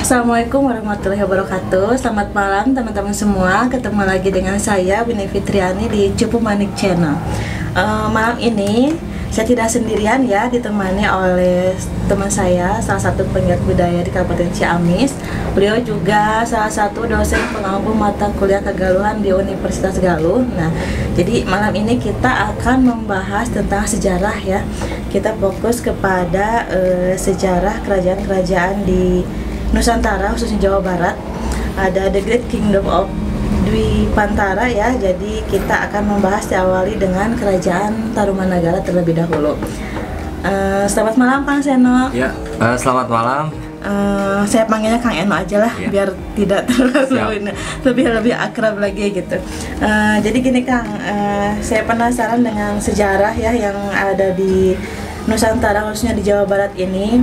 Assalamualaikum warahmatullahi wabarakatuh. Selamat malam teman-teman semua. Ketemu lagi dengan saya Winnie Fitriani di Cupu Manik Channel. Malam ini saya tidak sendirian ya, ditemani oleh teman saya, salah satu penggiat budaya di Kabupaten Ciamis. Beliau juga salah satu dosen pengampu mata kuliah kegaluhan di Universitas Galuh. Nah, jadi malam ini kita akan membahas tentang sejarah ya. Kita fokus kepada sejarah kerajaan-kerajaan di Nusantara, khususnya Jawa Barat. Ada The Great Kingdom of Dwipantara ya. Jadi kita akan membahas diawali dengan Kerajaan Tarumanagara terlebih dahulu. Selamat malam Kang Seno. Ya, selamat malam. Saya panggilnya Kang Eno aja lah ya, biar tidak terlalu lebih akrab lagi gitu. Jadi gini Kang, saya penasaran dengan sejarah ya yang ada di Nusantara, khususnya di Jawa Barat ini.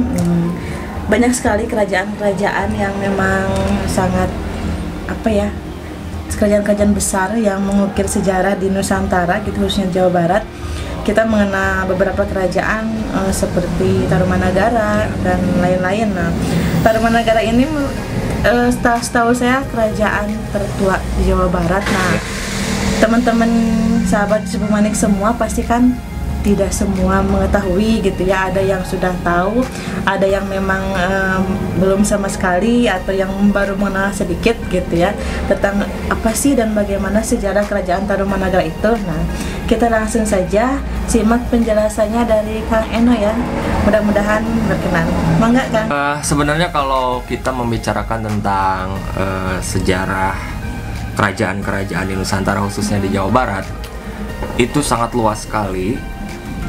Banyak sekali kerajaan-kerajaan yang memang sangat kerajaan-kerajaan besar yang mengukir sejarah di Nusantara gitu, khususnya Jawa Barat. Kita mengenal beberapa kerajaan seperti Tarumanagara dan lain-lain. Nah, Tarumanagara ini setahu saya kerajaan tertua di Jawa Barat. Nah, teman-teman sahabat Cupu Manik semua pasti kan tidak semua mengetahui gitu ya. Ada yang sudah tahu, ada yang memang belum sama sekali, atau yang baru mengenal sedikit gitu ya tentang apa sih dan bagaimana sejarah kerajaan Tarumanagara itu. Nah, kita langsung saja simak penjelasannya dari Kang Eno ya. Mudah-mudahan berkenan. Mangga Kang. Sebenarnya kalau kita membicarakan tentang sejarah kerajaan-kerajaan di Nusantara, khususnya di Jawa Barat, itu sangat luas sekali.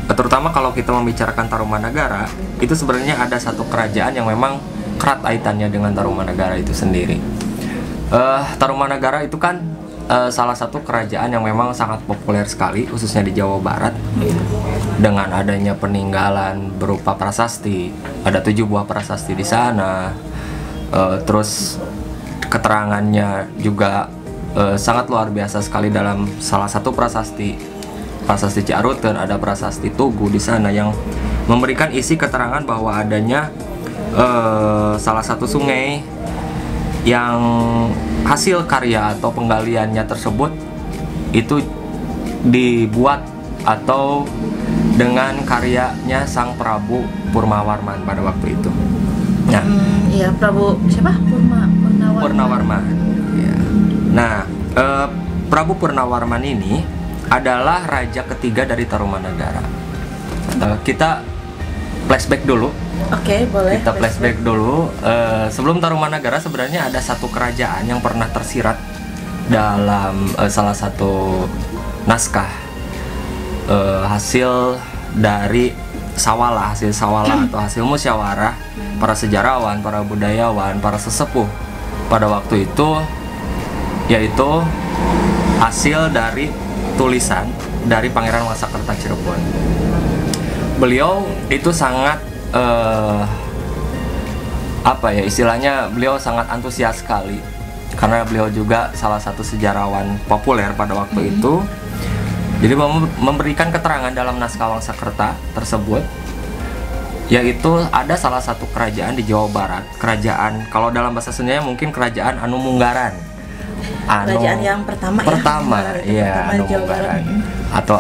Terutama kalau kita membicarakan Tarumanagara, itu sebenarnya ada satu kerajaan yang memang erat kaitannya dengan Tarumanagara itu sendiri. Tarumanagara itu kan salah satu kerajaan yang memang sangat populer sekali, khususnya di Jawa Barat. Dengan adanya peninggalan berupa prasasti, ada 7 buah prasasti di sana. Terus keterangannya juga sangat luar biasa sekali. Dalam salah satu prasasti Ciaruten, ada prasasti Tugu di sana yang memberikan isi keterangan bahwa adanya salah satu sungai yang hasil karya atau penggaliannya tersebut itu dibuat atau dengan karyanya Sang Prabu Purnawarman pada waktu itu. Nah, iya, Prabu siapa? Purnawarman. Ya. Nah, Prabu Purnawarman ini adalah raja ketiga dari Tarumanagara. Kita flashback dulu. Oke, boleh. Kita flashback dulu. Sebelum Tarumanagara sebenarnya ada satu kerajaan yang pernah tersirat dalam salah satu naskah hasil dari hasil sawala atau hasil musyawarah para sejarawan, para budayawan, para sesepuh pada waktu itu, yaitu hasil dari tulisan dari Pangeran Wasakerta Cirebon. Beliau itu sangat istilahnya beliau sangat antusias sekali karena beliau juga salah satu sejarawan populer pada waktu itu. Jadi memberikan keterangan dalam naskah Wasakerta tersebut, yaitu ada salah satu kerajaan di Jawa Barat, kerajaan kalau dalam bahasa Sundanya mungkin kerajaan Anumunggaran. Kerajaan yang pertama ya, Anumunggaran atau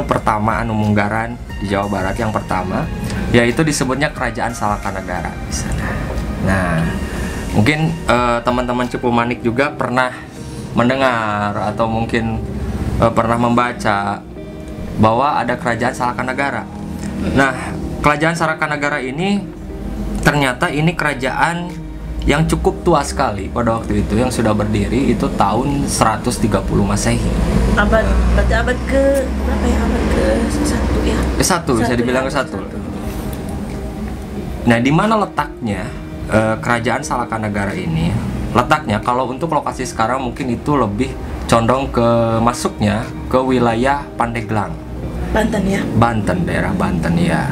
pertama Anumunggaran di Jawa Barat yang pertama, yaitu disebutnya Kerajaan Salakanagara di sana. Nah, mungkin teman-teman Cupu Manik juga pernah mendengar atau mungkin pernah membaca bahwa ada Kerajaan Salakanagara. Nah, Kerajaan Salakanagara ini ternyata ini kerajaan yang cukup tua sekali pada waktu itu, yang sudah berdiri itu tahun 130 Masehi. Berarti abad ke berapa ya? Abad ke 1 ya? Ke-1 bisa dibilang ke-1. Nah, di mana letaknya kerajaan Salakanagara ini? Letaknya kalau untuk lokasi sekarang mungkin itu lebih condong ke masuknya ke wilayah Pandeglang. Banten ya? Banten, daerah Banten ya.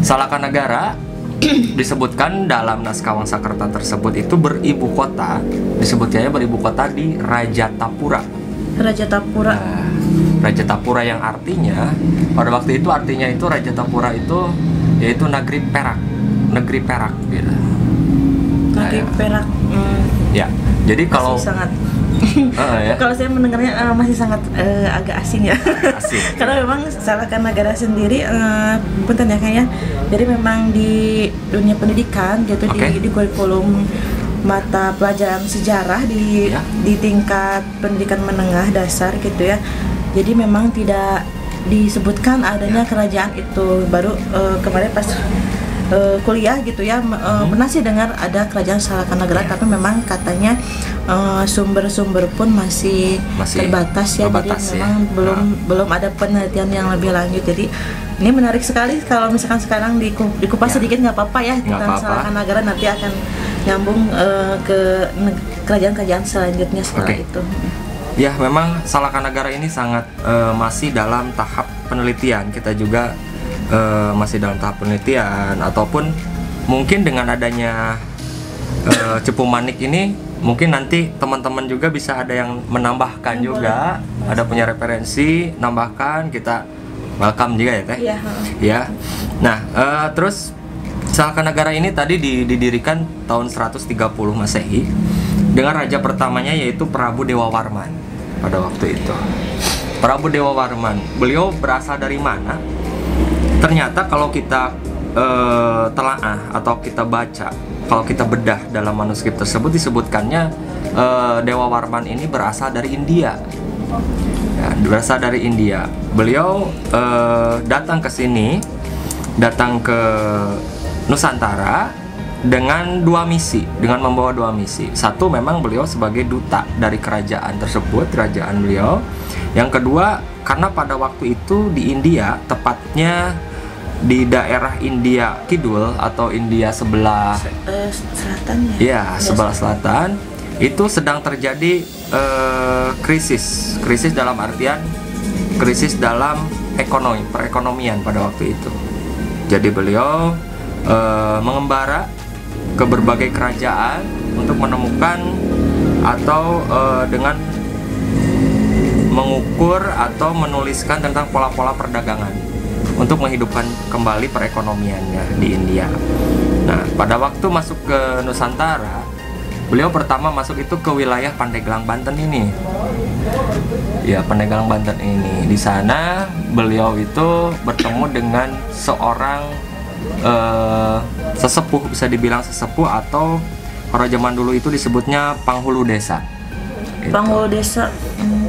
Salakanagara disebutkan dalam naskah Wasakerta tersebut itu beribu kota, disebutnya beribu kota di Rajatapura. Rajatapura. Nah, Rajatapura yang artinya pada waktu itu Rajatapura itu yaitu negeri perak gitu. Negeri Perak. Ya, jadi kalau Masih sangat ya. kalau saya mendengarnya masih sangat agak asing ya. Asing. Karena memang Salakanagara sendiri punten ya kayaknya. Jadi memang di dunia pendidikan gitu, di kurikulum mata pelajaran sejarah di tingkat pendidikan menengah dasar gitu ya. Jadi memang tidak disebutkan adanya kerajaan itu. Baru kemarin pas kuliah gitu ya, pernah sih dengar ada kerajaan Salakanagara, tapi memang katanya sumber-sumber pun masih terbatas ya, jadi memang belum ada penelitian yang lebih lanjut. Jadi ini menarik sekali kalau misalkan sekarang dikupas sedikit, nggak apa-apa ya tentang Salakanagara, nanti akan nyambung ke kerajaan-kerajaan selanjutnya setelah itu. Ya, memang Salakanagara ini sangat masih dalam tahap penelitian. Kita juga masih dalam tahap penelitian, ataupun mungkin dengan adanya Cepu Manik ini mungkin nanti teman-teman juga bisa ada yang menambahkan juga, ada punya referensi, nambahkan, kita welcome juga ya Teh. Iya. Ya. Nah, terus Salakanagara ini tadi didirikan tahun 130 Masehi dengan raja pertamanya yaitu Prabu Dewawarman pada waktu itu. Prabu Dewawarman, beliau berasal dari mana? Ternyata kalau kita telaah atau kita baca, kalau kita bedah dalam manuskrip tersebut disebutkannya Dewawarman ini berasal dari India. Ya, berasal dari India. Beliau datang ke sini, datang ke Nusantara dengan membawa dua misi. Satu, memang beliau sebagai duta dari kerajaan tersebut, kerajaan beliau. Yang kedua, karena pada waktu itu di India, tepatnya di daerah India Kidul atau India sebelah selatan ya. Ya, sebelah selatan itu sedang terjadi krisis dalam artian krisis dalam perekonomian pada waktu itu. Jadi beliau mengembara ke berbagai kerajaan untuk menemukan atau dengan mengukur atau menuliskan tentang pola-pola perdagangan untuk menghidupkan kembali perekonomiannya di India. Nah, pada waktu masuk ke Nusantara, beliau pertama masuk itu ke wilayah Pandeglang, Banten ini. Ya, Pandeglang, Banten ini. Di sana beliau itu bertemu dengan seorang sesepuh, bisa dibilang sesepuh, atau kalau zaman dulu itu disebutnya penghulu desa. Penghulu desa,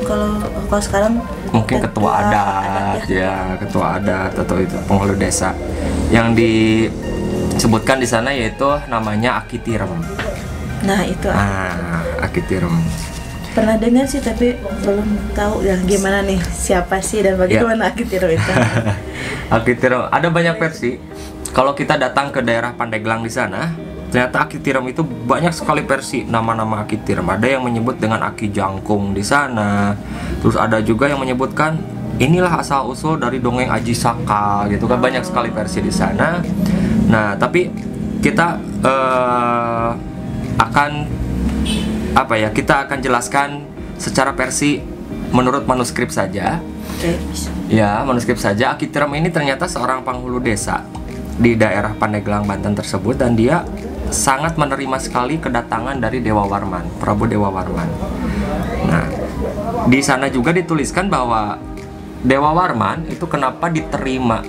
kalau sekarang mungkin ketua adat ya, ketua adat atau itu penghulu desa. Yang disebutkan di sana yaitu namanya Aki Tirem. Nah, itu. Aki Tirem. Pernah dengar sih, tapi belum tahu ya gimana nih, siapa sih dan bagaimana Aki Tirem itu. Aki Tirem ada banyak versi. Kalau kita datang ke daerah Pandeglang di sana, ternyata Aki Tirem itu banyak sekali versi nama-nama Aki Tirem. Ada yang menyebut dengan Aki Jangkung di sana. Terus ada juga yang menyebutkan inilah asal usul dari dongeng Aji Saka gitu kan. Banyak sekali versi di sana. Nah, tapi kita kita akan jelaskan secara versi menurut manuskrip saja. Ya, manuskrip saja. Aki Tirem ini ternyata seorang penghulu desa di daerah Pandeglang, Banten tersebut, dan dia sangat menerima sekali kedatangan dari Dewawarman, Prabu Dewawarman. Nah, di sana juga dituliskan bahwa Dewawarman itu kenapa diterima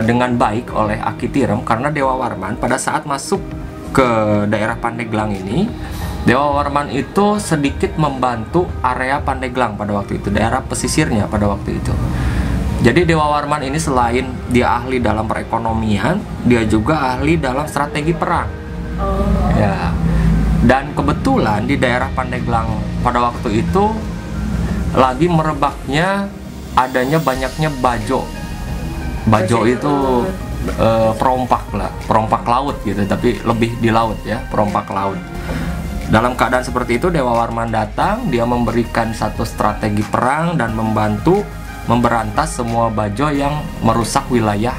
dengan baik oleh Aki Tirem, karena Dewawarman pada saat masuk ke daerah Pandeglang ini, Dewawarman itu sedikit membantu area Pandeglang pada waktu itu, daerah pesisirnya pada waktu itu. Jadi Dewawarman ini selain dia ahli dalam perekonomian, dia juga ahli dalam strategi perang. Ya. Dan kebetulan di daerah Pandeglang pada waktu itu lagi merebaknya adanya banyaknya bajo. Bajo itu perompak laut gitu, tapi lebih di laut ya, perompak laut. Dalam keadaan seperti itu Dewawarman datang, dia memberikan satu strategi perang dan membantu memberantas semua bajo yang merusak wilayah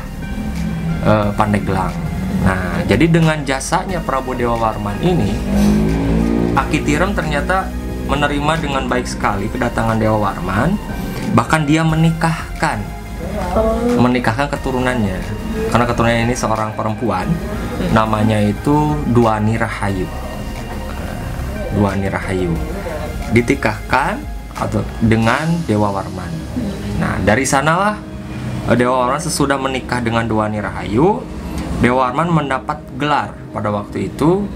Pandeglang. Nah, jadi dengan jasanya Prabu Dewawarman ini, Aki Tirem ternyata menerima dengan baik sekali kedatangan Dewawarman. Bahkan dia menikahkan keturunannya karena keturunannya ini seorang perempuan, namanya itu Duani Rahayu. Duani Rahayu ditikahkan atau dengan Dewa Warman. Nah, dari sanalah Dewa Warman sesudah menikah dengan Duani Rahayu, Dewa Warman mendapat gelar pada waktu itu,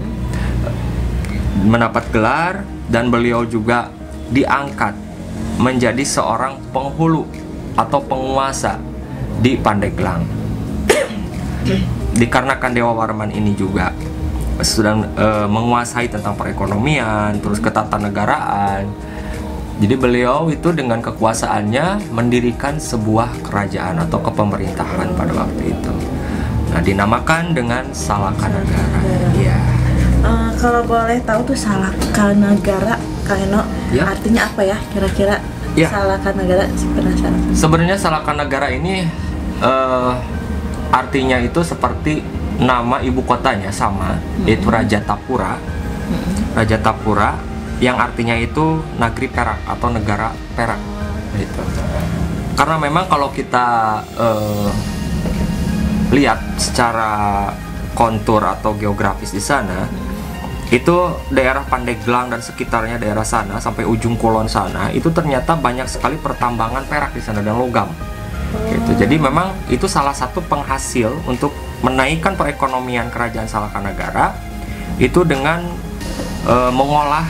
mendapat gelar, dan beliau juga diangkat menjadi seorang penghulu atau penguasa di Pandeglang. Dikarenakan Dewa Warman ini juga sedang menguasai tentang perekonomian, terus ketatanegaraan. Jadi beliau itu dengan kekuasaannya mendirikan sebuah kerajaan atau kepemerintahan pada waktu itu. Nah, dinamakan dengan Salakanagara. Iya. Kalau boleh tahu tuh Salakanagara, Kak Eno, Ya. artinya apa ya kira-kira? Ya. Salakanagara, penasaran. Sebenarnya Salakanagara ini artinya itu seperti nama ibu kotanya sama, yaitu Raja Tapura. Raja Tapura yang artinya itu negeri perak atau negara perak gitu. Karena memang kalau kita lihat secara kontur atau geografis di sana, itu daerah Pandeglang dan sekitarnya, daerah sana sampai ujung kulon sana, itu ternyata banyak sekali pertambangan perak di sana dan logam gitu. Jadi memang itu salah satu penghasil untuk menaikkan perekonomian kerajaan Salakanagara itu dengan mengolah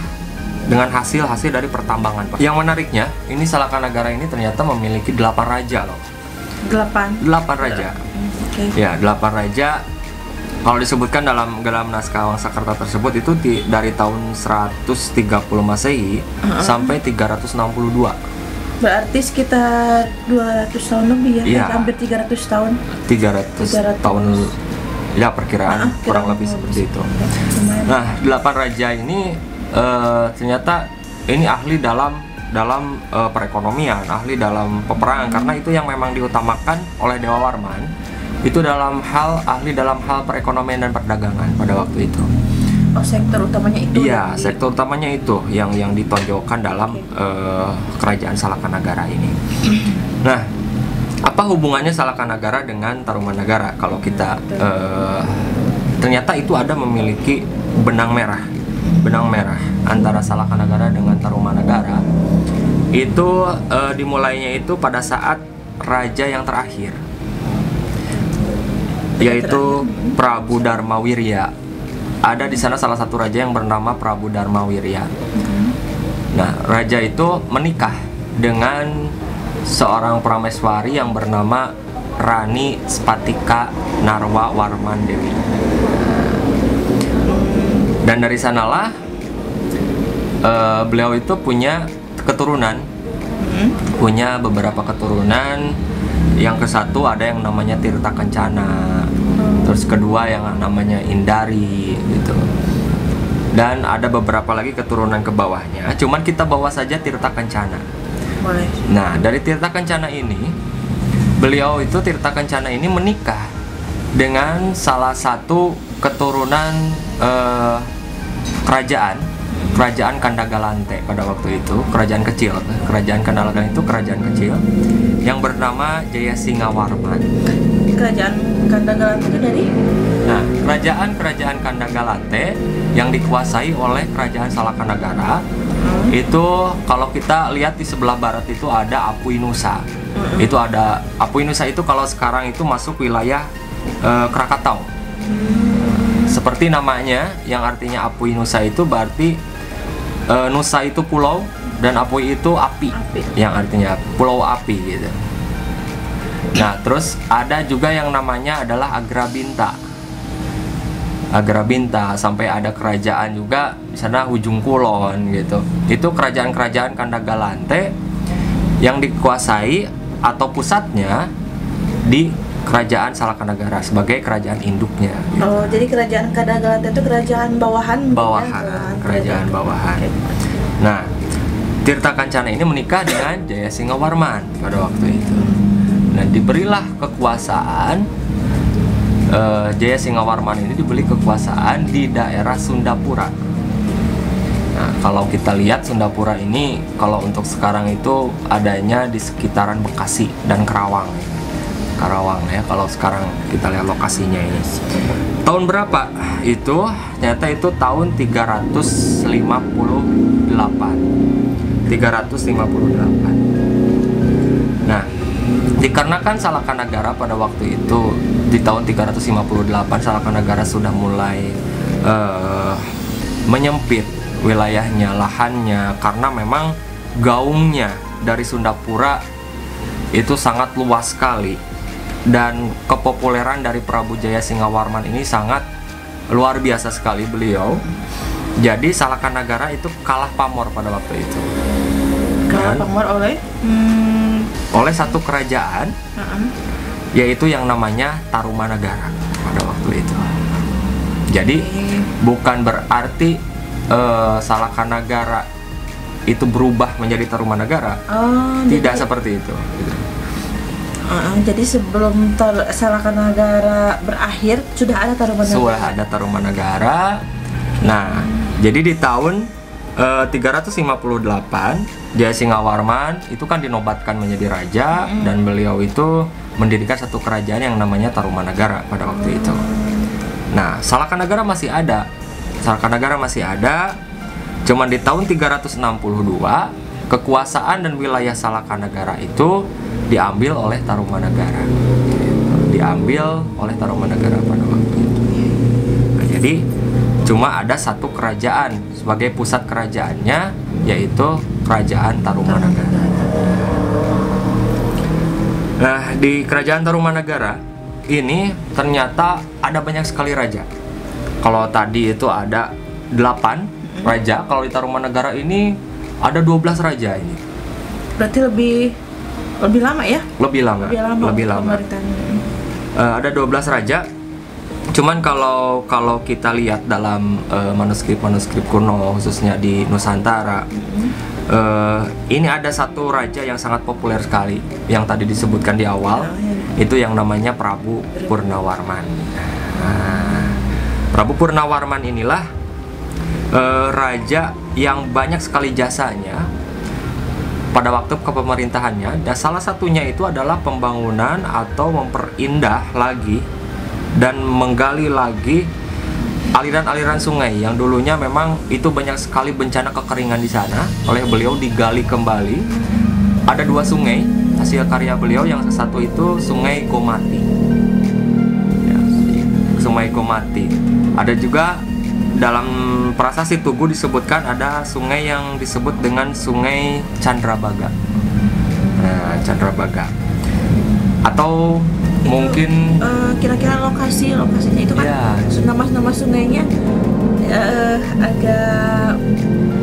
dengan hasil-hasil dari pertambangan. Yang menariknya, ini Salakanagara ini ternyata memiliki 8 raja loh. 8 raja. Okay. Ya, 8 raja. Kalau disebutkan dalam naskah Wangsakerta tersebut itu dari tahun 130 Masehi sampai 362. Berarti sekitar 200 tahun lebih ya? Iya. Hampir 300 tahun. 300 tahun ya, perkiraan kurang lebih seperti itu. Nah, 8 raja ini ternyata ini ahli dalam perekonomian, ahli dalam peperangan, karena itu yang memang diutamakan oleh Dewa Warman. Itu ahli dalam hal perekonomian dan perdagangan pada waktu itu. Oh, sektor utamanya itu? Iya, sektor utamanya itu yang ditonjolkan dalam kerajaan Salakanagara ini. Nah, apa hubungannya Salakanagara dengan Tarumanagara? Kalau kita ternyata itu ada memiliki benang merah antara Salakanagara dengan Tarumanagara. Itu dimulainya itu pada saat raja yang terakhir, yaitu Prabu Dharmawirya. Ada di sana salah satu raja yang bernama Prabu Dharmawirya. Nah, raja itu menikah dengan seorang prameswari yang bernama Rani Spatika Narwa Warman Dewi. Dan dari sanalah beliau itu punya keturunan, punya beberapa keturunan. Yang kesatu ada yang namanya Tirta Kencana, terus kedua yang namanya Indari gitu, dan ada beberapa lagi keturunan ke bawahnya. Cuman kita bawa saja Tirta Kencana. Boleh. Nah, dari Tirta Kencana ini, Tirta Kencana ini menikah dengan salah satu keturunan kerajaan Kandagalante pada waktu itu, kerajaan kecil. Kerajaan Kandagalante itu kerajaan kecil yang bernama Jayasingawarman. Kerajaan Kandagalante itu dari? Nah, kerajaan Kandagalante yang dikuasai oleh kerajaan Salakanagara itu, kalau kita lihat di sebelah barat itu ada Apuinusa. Itu ada Apuinusa itu kalau sekarang itu masuk wilayah Krakatau. Seperti namanya yang artinya Apuinusa itu berarti Nusa itu pulau dan Apui itu api, yang artinya pulau api gitu. Nah, terus ada juga yang namanya adalah Agrabinta, sampai ada kerajaan juga di sana Ujung Kulon gitu. Itu kerajaan-kerajaan Kandagalante yang dikuasai atau pusatnya di kerajaan Salakanagara sebagai kerajaan induknya gitu. Oh, jadi kerajaan Kandagalante itu kerajaan bawahan? Kerajaan bawahan. Nah, Tirta Kencana ini menikah dengan Jayasingawarman pada waktu itu. Nah, diberilah kekuasaan, Jayasingawarman ini diberi kekuasaan di daerah Sundapura. Nah, kalau kita lihat Sundapura ini, kalau untuk sekarang itu adanya di sekitaran Bekasi dan Kerawang. Karawang ya, kalau sekarang kita lihat lokasinya ini. Tahun berapa? Itu ternyata itu tahun 358. Nah, dikarenakan Salakanagara pada waktu itu di tahun 358 Salakanagara sudah mulai menyempit wilayahnya, lahannya, karena memang gaungnya dari Sundapura itu sangat luas sekali, dan kepopuleran dari Prabu Jaya Singawarman ini sangat luar biasa sekali beliau. Jadi Salakanagara itu kalah pamor pada waktu itu. Kalah pamor oleh satu kerajaan, yaitu yang namanya Tarumanagara pada waktu itu. Jadi bukan berarti Salakanagara itu berubah menjadi Tarumanagara. Tidak seperti itu. Jadi sebelum Salakanagara berakhir sudah ada Tarumanagara. Sudah ada Tarumanagara. Nah, jadi di tahun 358 Jaya Singawarman itu kan dinobatkan menjadi raja, dan beliau itu mendirikan satu kerajaan yang namanya Tarumanagara pada waktu itu. Nah, Salakanagara masih ada. Cuman di tahun 362 kekuasaan dan wilayah Salakanagara itu diambil oleh Tarumanagara. Pada waktu itu. Nah, jadi cuma ada satu kerajaan sebagai pusat kerajaannya, yaitu Kerajaan Tarumanagara. Nah, di Kerajaan Tarumanagara ini ternyata ada banyak sekali raja. Kalau tadi itu ada 8 raja, kalau di Tarumanagara ini ada 12 raja ini. Berarti lebih lama ya? Lebih lama. Ada 12 raja. Cuman kalau kita lihat dalam manuskrip kuno, khususnya di Nusantara, ini ada satu raja yang sangat populer sekali, yang tadi disebutkan di awal, itu yang namanya Prabu Purnawarman. Prabu Purnawarman inilah raja yang banyak sekali jasanya pada waktu kepemerintahannya, dan salah satunya itu adalah pembangunan atau memperindah lagi dan menggali lagi aliran-aliran sungai yang dulunya memang itu banyak sekali bencana kekeringan di sana. Oleh beliau digali kembali. Ada 2 sungai hasil karya beliau, yang satu itu Sungai Komati. Ya, Sungai Komati. Ada juga dalam prasasti Tugu disebutkan ada sungai yang disebut dengan Sungai Candrabaga. Nah, Candrabaga. Atau itu, mungkin kira-kira lokasinya itu kan ya, nama sungainya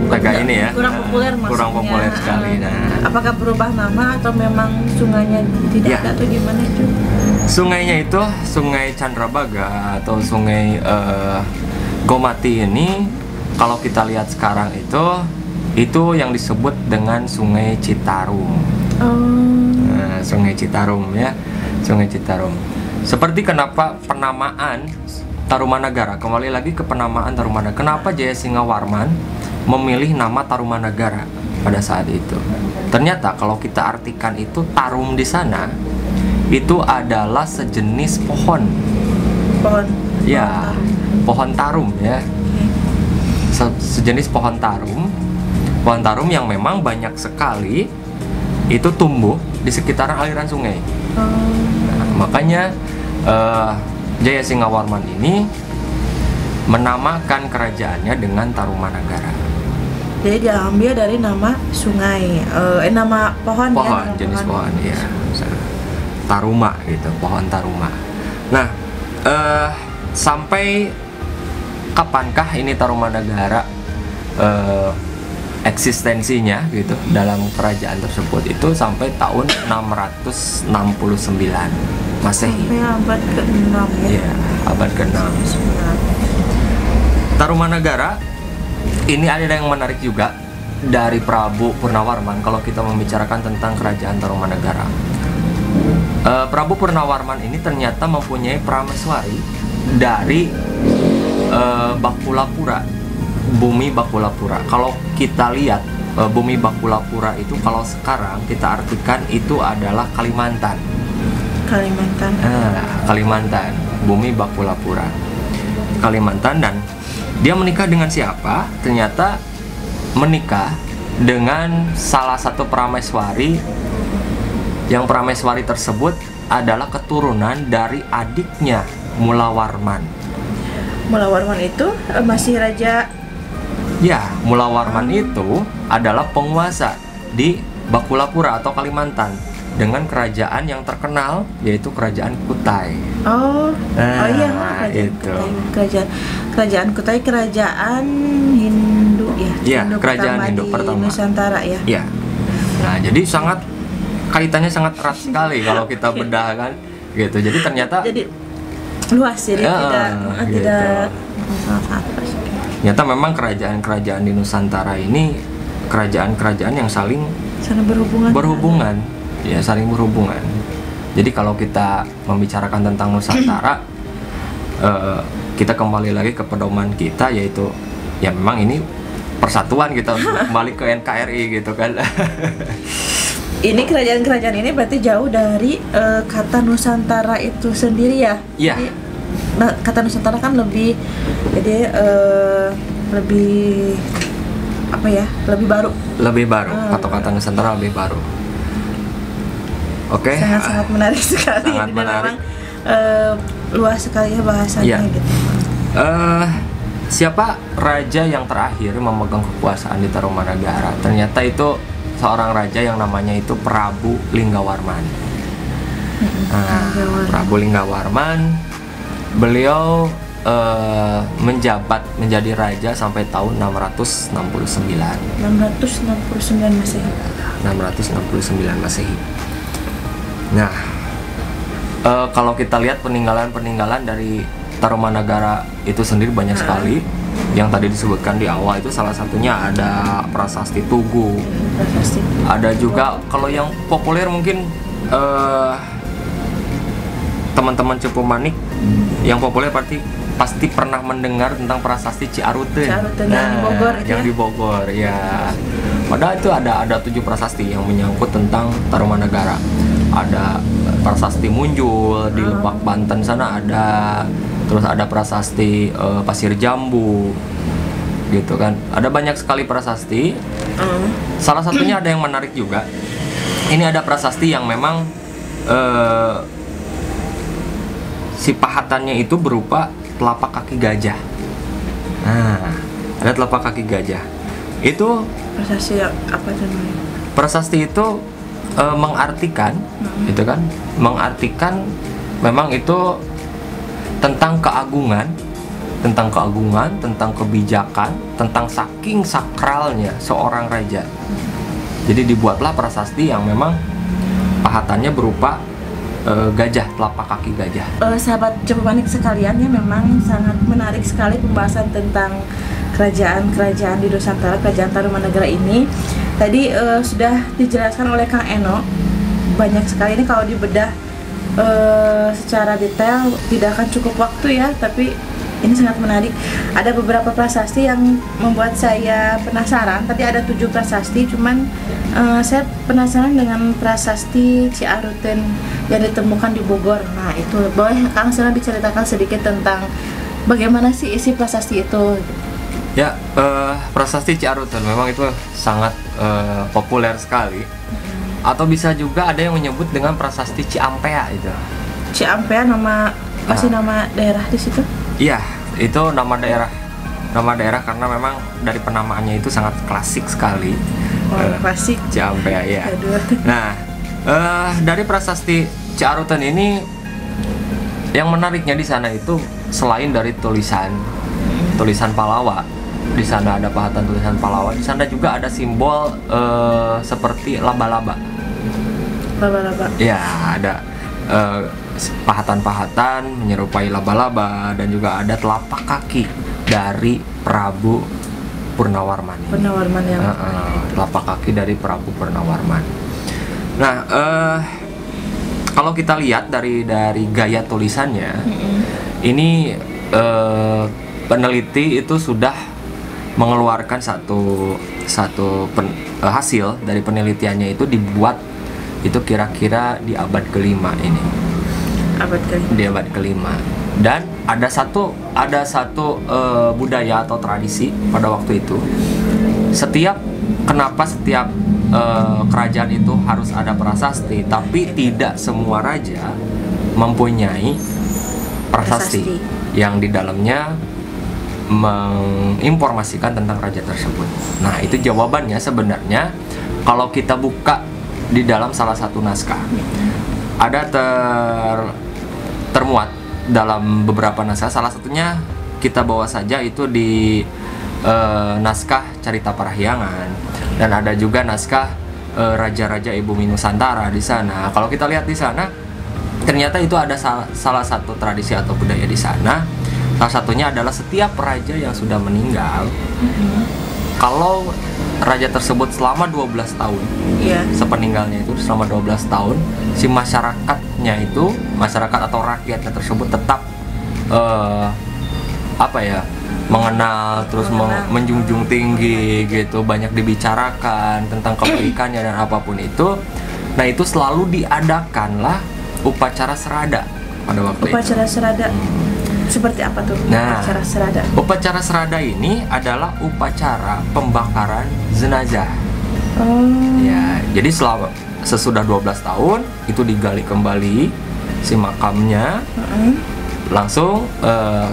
agak ini ya, kurang populer sekali. Nah, apakah berubah nama atau memang sungainya tidak ada atau gimana itu? Sungainya itu Sungai Candrabaga atau Sungai Komati ini, kalau kita lihat sekarang itu yang disebut dengan Sungai Citarum. Nah, Sungai Citarum ya, Sungai Citarum. Seperti kenapa penamaan Tarumanagara, kembali lagi ke penamaan Tarumanagara. Kenapa Jaya Singawarman memilih nama Tarumanagara pada saat itu? Ternyata kalau kita artikan itu, tarum di sana itu adalah sejenis pohon. Pohon tarum ya. Sejenis pohon tarum. Pohon tarum yang memang banyak sekali itu tumbuh di sekitaran aliran sungai. Nah, makanya Jaya Singawarman ini menamakan kerajaannya dengan Tarumanagara. Jadi diambil dari nama sungai, nama pohon ya, jenis pohon ya. Taruma gitu, pohon taruma. Nah, sampai kapankah ini Tarumanagara eksistensinya gitu dalam kerajaan tersebut? Itu sampai tahun 669 Masehi. Sampai abad ke-6 ya. Iya, abad ke-6. Tarumanagara ini ada yang menarik juga dari Prabu Purnawarman kalau kita membicarakan tentang kerajaan Tarumanagara. Prabu Purnawarman ini ternyata mempunyai prameswari dari Bakulapura, bumi Bakulapura. Kalau kita lihat bumi Bakulapura itu, kalau sekarang kita artikan itu adalah Kalimantan. Kalimantan. Kalimantan, bumi Bakulapura, Kalimantan. Dan dia menikah dengan siapa? Ternyata menikah dengan salah satu prameswari, yang prameswari tersebut adalah keturunan dari adiknya Mulawarman. Mulawarman itu masih raja. Ya, Mulawarman itu adalah penguasa di Bakulapura atau Kalimantan dengan kerajaan yang terkenal, yaitu kerajaan Kutai. Oh iya, kerajaan Kutai, kerajaan Hindu ya. Iya, kerajaan Hindu pertama Nusantara ya. Iya. Nah, jadi sangat kaitannya sangat erat sekali kalau kita bedah kan, gitu. Jadi ternyata luas, jadi tidak ternyata memang kerajaan-kerajaan di Nusantara ini kerajaan-kerajaan yang saling berhubungan. Ya, saling berhubungan. Jadi kalau kita membicarakan tentang Nusantara, kita kembali lagi ke pedoman kita, yaitu ya memang ini persatuan, kita kembali ke NKRI gitu kan. Ini kerajaan-kerajaan ini berarti jauh dari kata Nusantara itu sendiri ya? Iya. Nah, kata Nusantara kan lebih, jadi lebih apa ya? Lebih baru. Lebih baru. Kata-kata Nusantara lebih baru. Oke. Sangat-sangat menarik sekali. Sangat menarik. Memang luas sekali ya bahasanya gitu. Siapa raja yang terakhir memegang kekuasaan di Tarumanagara? Ternyata itu seorang raja yang namanya itu Prabu Linggawarman. Prabu Linggawarman, beliau menjabat menjadi raja sampai tahun 669. 669 Masehi. 669 Masehi. Nah, kalau kita lihat peninggalan-peninggalan dari Tarumanagara itu sendiri banyak sekali. Yang tadi disebutkan di awal itu salah satunya ada Prasasti Tugu. Ada juga kalau yang populer mungkin teman-teman Cepu Manik yang populer pasti pernah mendengar tentang Prasasti Ciaruten. Yang di Bogor ya. Padahal itu ada 7 prasasti yang menyangkut tentang Tarumanagara. Ada Prasasti Munjul di Lebak Banten sana ada. Terus ada prasasti Pasir Jambu, gitu kan. Ada banyak sekali prasasti. Salah satunya ada yang menarik juga. Ini ada prasasti yang memang si pahatannya itu berupa telapak kaki gajah. Nah, ada telapak kaki gajah. Itu Prasasti apa namanya? Prasasti itu mengartikan, gitu kan? Mengartikan memang itu tentang keagungan, tentang kebijakan, tentang saking sakralnya seorang raja. Jadi dibuatlah prasasti yang memang pahatannya berupa gajah, telapak kaki gajah. Sahabat Cepu Manik sekalian, ya memang sangat menarik sekali pembahasan tentang kerajaan-kerajaan di Nusantara, kerajaan Tarumanagara ini. Tadi sudah dijelaskan oleh Kang Eno banyak sekali. Ini kalau dibedah secara detail tidak akan cukup waktu ya, tapi ini sangat menarik. Ada beberapa prasasti yang membuat saya penasaran. Tadi ada 7 prasasti, cuman saya penasaran dengan prasasti Ciaruten yang ditemukan di Bogor. Nah itu boleh Kang Sena diceritakan sedikit tentang bagaimana sih isi prasasti itu? Ya, prasasti Ciaruten memang itu sangat populer sekali. Atau bisa juga ada yang menyebut dengan prasasti Ciampea itu. Ciampea nama masih nama daerah di situ? Iya, itu nama daerah karena memang dari penamaannya itu sangat klasik sekali. Klasik. Ciampea ya. Aduh. Nah, dari prasasti Ciaruten ini yang menariknya di sana itu selain dari tulisan Pallawa, di sana ada pahatan tulisan Pallawa, di sana juga ada simbol seperti laba-laba. Laba-laba. Ya, ada pahatan-pahatan menyerupai laba-laba dan juga ada telapak kaki dari Prabu Purnawarman. Purnawarman yang telapak kaki dari Prabu Purnawarman. Nah, kalau kita lihat dari gaya tulisannya, ini peneliti itu sudah mengeluarkan satu hasil dari penelitiannya itu dibuat itu kira-kira di abad kelima ini. Abad kelima. Di abad kelima. Dan ada satu budaya atau tradisi pada waktu itu. Kenapa setiap kerajaan itu harus ada prasasti, tapi tidak semua raja mempunyai prasasti yang di dalamnya menginformasikan tentang raja tersebut. Nah, itu jawabannya sebenarnya kalau kita buka di dalam salah satu naskah. Ada termuat dalam beberapa naskah, salah satunya kita bawa saja itu di naskah Carita Parahyangan, dan ada juga naskah Raja-Raja Ibumi Nusantara di sana. Kalau kita lihat di sana, ternyata itu ada salah satu tradisi atau budaya di sana. Salah satunya adalah setiap raja yang sudah meninggal, kalau raja tersebut selama 12 tahun, sepeninggalnya itu selama 12 tahun, si masyarakatnya itu, masyarakat atau rakyatnya tersebut tetap mengenal, terus menjunjung tinggi gitu, banyak dibicarakan tentang kebaikannya dan apapun itu. Nah, itu selalu diadakanlah upacara serada pada waktu itu. Upacara serada. Seperti apa tuh upacara serada? Upacara serada ini adalah upacara pembakaran jenazah. Ya, jadi sesudah 12 tahun itu digali kembali si makamnya, langsung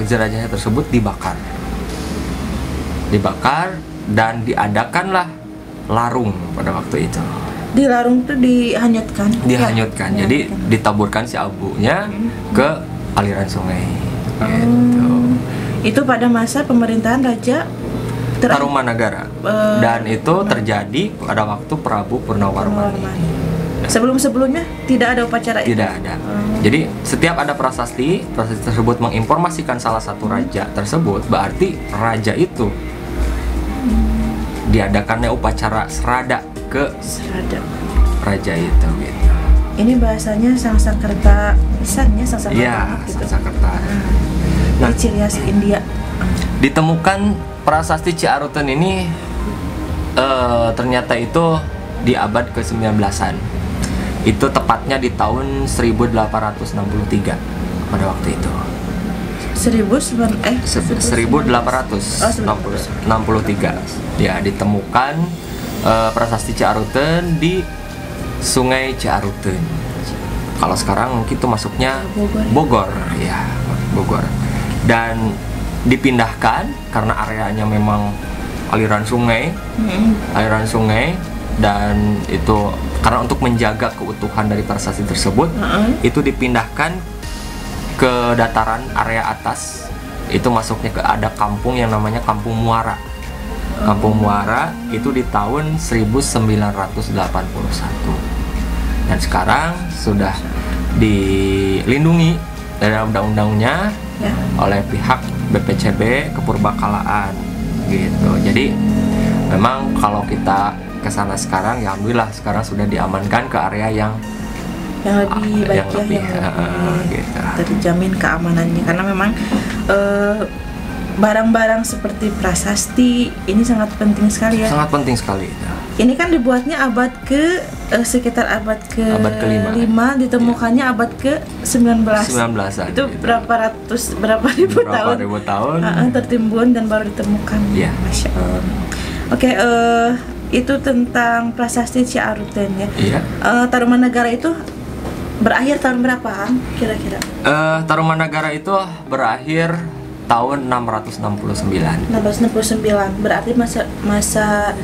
jenazahnya tersebut dibakar dan diadakanlah larung pada waktu itu. Di larung tuh dihanyutkan. Jadi ditaburkan si abunya ke aliran sungai. Gitu. Itu pada masa pemerintahan Raja Tarumanagara. Dan itu terjadi pada waktu Prabu Purnawarmani. Sebelum-sebelumnya tidak ada upacara itu? Tidak ada. Jadi setiap ada prasasti tersebut menginformasikan salah satu raja tersebut, berarti raja itu diadakannya upacara serada ke raja itu gitu. Ini bahasanya Sangsakerta pisannya, Sangsakerta gitu. Sangsakerta. Nah, ciri khas India. Ditemukan prasasti Ciaruten ini ternyata itu di abad ke-19-an. Itu tepatnya di tahun 1863 pada waktu itu. 1863. Ya, ditemukan prasasti Ciaruten di Sungai Ciaruten. Kalau sekarang mungkin itu masuknya Bogor, ya, Bogor. Dan dipindahkan karena areanya memang aliran sungai, dan itu karena untuk menjaga keutuhan dari prasasti tersebut, itu dipindahkan ke dataran area atas. Itu masuknya ke ada kampung yang namanya Kampung Muara. Kampung Muara itu di tahun 1981. Dan sekarang sudah dilindungi dari undang-undangnya oleh pihak BPCB Kepurbakalaan gitu. Jadi memang kalau kita ke sana sekarang, ya alhamdulillah sekarang sudah diamankan ke area yang lebih baik, gitu. Terjamin keamanannya, karena memang barang-barang seperti prasasti ini sangat penting sekali ya. Sangat penting sekali. Ini kan dibuatnya sekitar abad ke-5, ditemukannya abad ke-19. Itu berapa ribu tahun tertimbun dan baru ditemukan. Masya Allah. Oke, itu tentang prasasti Ciaruten ya. Tarumanagara itu berakhir tahun berapa kira-kira? Tarumanagara itu berakhir tahun 669. Berarti masa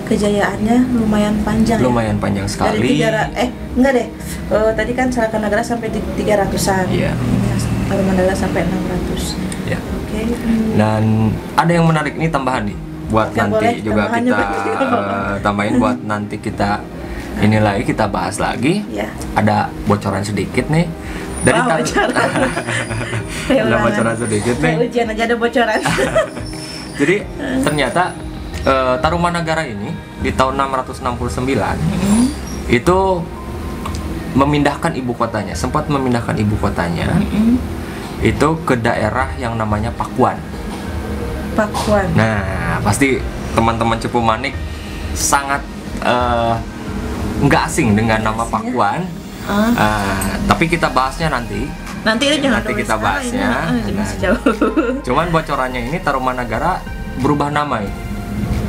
kejayaannya lumayan panjang. Lumayan panjang sekali. Tadi kan Salkanagara sampai di 300-an. Tarumanagara sampai 600. Oke. Dan ada yang menarik ini tambahan nih buat nanti juga kita tambahin buat nanti kita ini lagi kita bahas lagi. Ada bocoran sedikit nih dari ada bocoran sedikit nih. Ujian aja ada bocoran. Jadi ternyata Tarumanagara ini di tahun 669 itu sempat memindahkan ibu kotanya itu ke daerah yang namanya Pakuan. Nah, pasti teman-teman Cepu Manik sangat nggak asing dengan nama Pakuan. Tapi kita bahasnya nanti. Nanti Kita bahasnya. Masih jauh. Cuman bocorannya ini Tarumanagara berubah nama ini.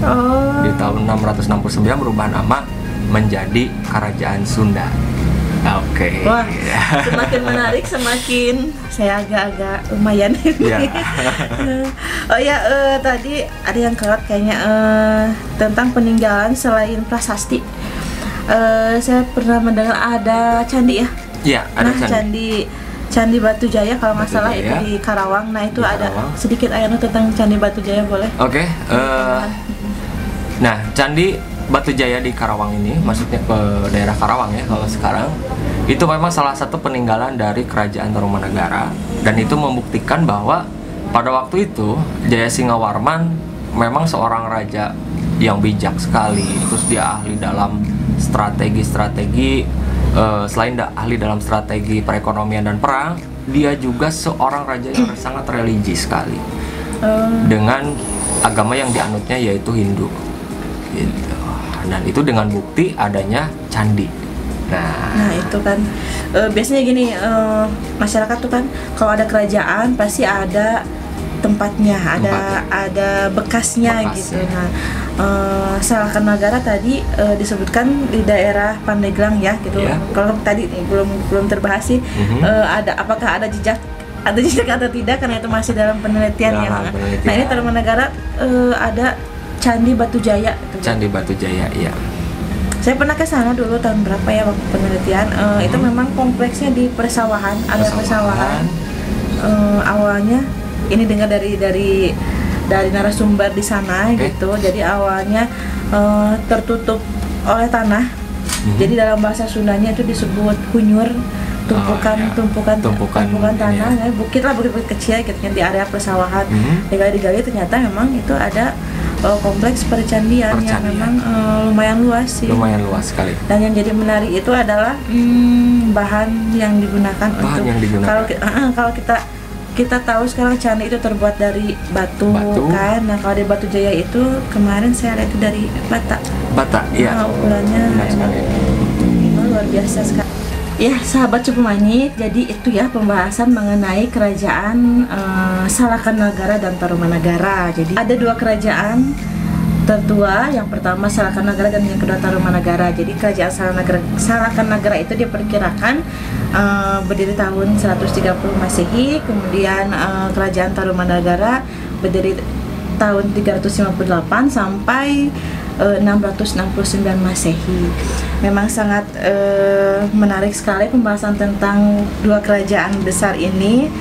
Oh. Di tahun 669 berubah nama menjadi Kerajaan Sunda. Oke. Wah, semakin menarik, semakin saya agak-agak lumayan ini. Ya. Oh ya, tadi ada yang kelewat kayaknya tentang peninggalan selain prasasti. Saya pernah mendengar ada candi ya. Iya, ada Candi Batu Jaya kalau nggak salah itu Jaya. di Karawang. Nah itu Di ada Karawang. sedikit ayatnya tentang Candi Batu Jaya, boleh? Oke. Nah, Candi Batu Jaya di Karawang ini, maksudnya ke daerah Karawang ya kalau sekarang, itu memang salah satu peninggalan dari Kerajaan Tarumanagara, dan itu membuktikan bahwa pada waktu itu Jayasingawarman memang seorang raja yang bijak sekali. Terus dia ahli dalam strategi, selain ahli dalam strategi perekonomian dan perang, dia juga seorang raja yang sangat religi sekali dengan agama yang dianutnya yaitu Hindu gitu. Dan itu dengan bukti adanya candi. Nah itu kan biasanya gini, masyarakat tuh kan kalau ada kerajaan pasti ada tempatnya, ada bekasnya gitu. Nah Salakanagara tadi disebutkan di daerah Pandeglang ya gitu. Yeah. Kalau tadi belum terbahas sih, apakah ada jejak atau tidak, karena itu masih dalam penelitian ya. Nah ini Tarumanagara ada Candi Batu Jaya. Candi Batu Jaya, iya. Saya pernah ke sana dulu tahun berapa ya waktu penelitian. Itu memang kompleksnya di persawahan, area persawahan. Awalnya ini dengar dari narasumber di sana gitu. Jadi awalnya tertutup oleh tanah. Jadi dalam bahasa Sundanya itu disebut hunyur, tumpukan tanah, ya. Bukit kecil gitu kan di area persawahan. Digali ternyata memang itu ada kompleks percandian yang memang lumayan luas sih. Lumayan luas sekali. Dan yang jadi menarik itu adalah bahan yang digunakan kalau kita tahu sekarang candi itu terbuat dari batu. Kan. Nah kalau di Batu Jaya itu kemarin saya lihat itu dari bata. Iya. Ukurannya luar biasa sekali. Ya sahabat Cupu Manik, jadi itu ya pembahasan mengenai kerajaan Salakanagara dan Tarumanagara. Jadi ada dua kerajaan tertua, yang pertama Salakanagara dan yang kedua Tarumanagara. Jadi kerajaan Salakanagara itu diperkirakan berdiri tahun 130 Masehi, kemudian kerajaan Tarumanagara berdiri tahun 358 sampai 669 Masehi. Memang sangat menarik sekali pembahasan tentang dua kerajaan besar ini.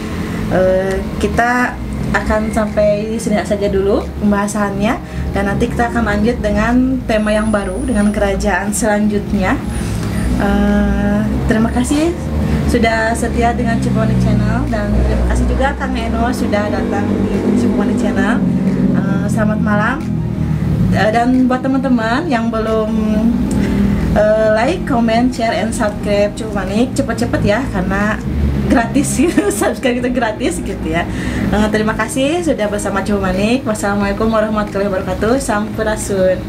Kita akan sampai di sini saja dulu pembahasannya, dan nanti kita akan lanjut dengan tema yang baru dengan kerajaan selanjutnya. Terima kasih sudah setia dengan Cupu Manik Channel, dan terima kasih juga Kang Eno sudah datang di Cupu Manik Channel. Selamat malam. Dan buat teman-teman yang belum like, comment, share, and subscribe Cupu Manik, cepet-cepet ya karena gratis subscribe itu gratis gitu ya. Terima kasih sudah bersama Cupu Manik. Wassalamualaikum warahmatullahi wabarakatuh. Sampurasun.